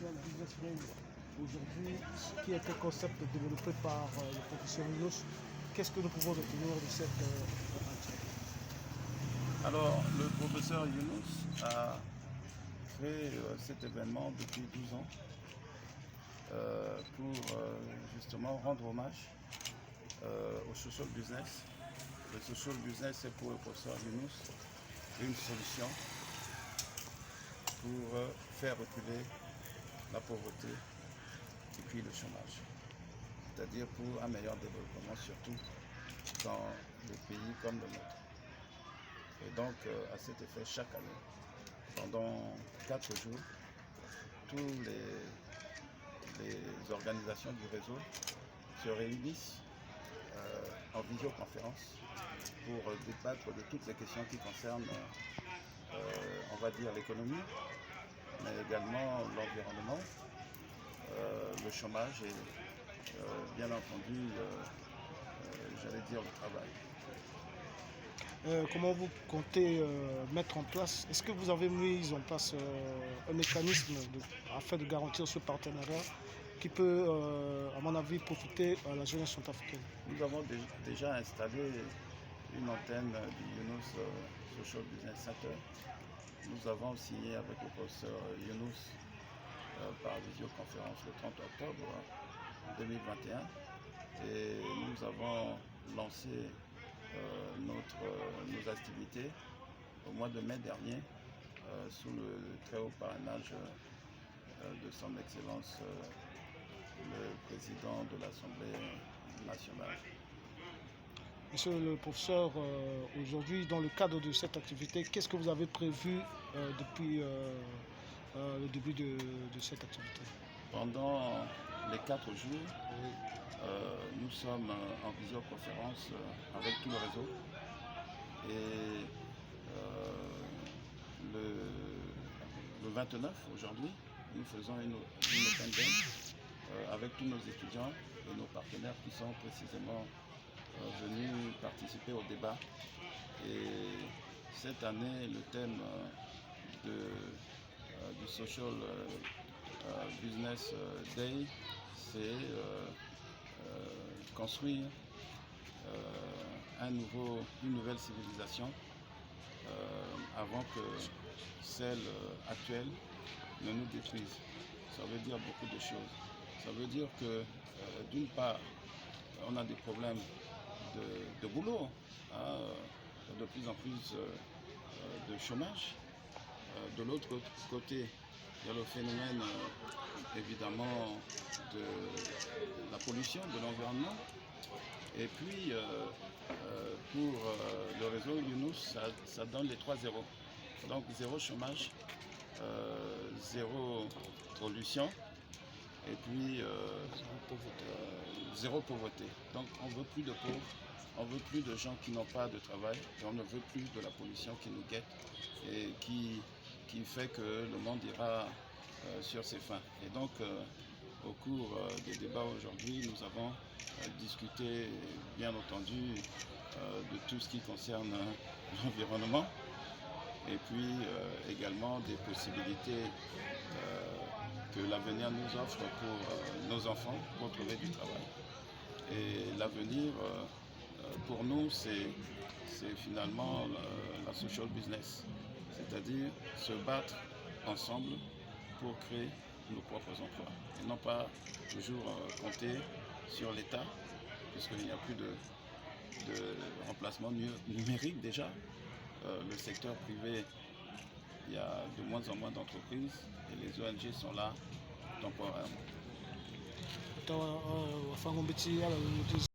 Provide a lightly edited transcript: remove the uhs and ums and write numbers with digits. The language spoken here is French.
Social Business Day aujourd'hui, qui est un concept développé par le professeur Milos. Qu'est-ce que nous pouvons retenir de cette matière? Alors, le professeur Younous a créé cet événement depuis 12 ans pour justement rendre hommage au social business. Le social business est pour le professeur Younous une solution pour faire reculer la pauvreté et puis le chômage. C'est-à-dire pour un meilleur développement, surtout dans des pays comme le nôtre. Et donc, à cet effet, chaque année, pendant 4 jours, tous les organisations du réseau se réunissent en visioconférence pour débattre de toutes les questions qui concernent, on va dire, l'économie, mais également l'environnement, le chômage et, bien entendu, j'allais dire le travail. Comment vous comptez mettre en place, est-ce que vous avez mis en place un mécanisme afin de garantir ce partenariat qui peut, à mon avis, profiter à la jeunesse centrafricaine? Nous avons déjà installé une antenne du Younous Social Business Center. Nous avons signé avec le professeur Younous par visioconférence le 30 octobre 2021 et nous avons lancé nos activités au mois de mai dernier sous le très haut parrainage de son Excellence le Président de l'Assemblée nationale. Monsieur le professeur, aujourd'hui, dans le cadre de cette activité, qu'est-ce que vous avez prévu depuis le début de cette activité? Pendant les 4 jours, nous sommes en visioconférence avec tout le réseau et le 29 aujourd'hui, nous faisons une open day avec tous nos étudiants et nos partenaires qui sont précisément venus participer au débat. Et cette année, le thème du Social Business Day, c'est construire une nouvelle civilisation avant que celle actuelle ne nous détruise. Ça veut dire beaucoup de choses. Ça veut dire que d'une part, on a des problèmes de boulot, hein, de plus en plus de chômage. De l'autre côté, il y a le phénomène évidemment de la pollution de l'environnement. Et puis pour le réseau Younous, ça donne les 3 zéros. Donc 0 chômage, 0 pollution et puis 0 pauvreté. Donc on ne veut plus de pauvres, on ne veut plus de gens qui n'ont pas de travail et on ne veut plus de la pollution qui nous guette et qui fait que le monde ira sur ses fins. Et donc au cours des débats aujourd'hui, nous avons discuté bien entendu de tout ce qui concerne l'environnement et puis également des possibilités que l'avenir nous offre pour nos enfants pour trouver du travail. Et l'avenir pour nous, c'est finalement la social business, c'est-à-dire se battre ensemble pour créer nos propres emplois et non pas toujours compter sur l'État, puisqu'il n'y a plus de remplacement numérique déjà. Le secteur privé, il y a de moins en moins d'entreprises et les ONG sont là temporairement.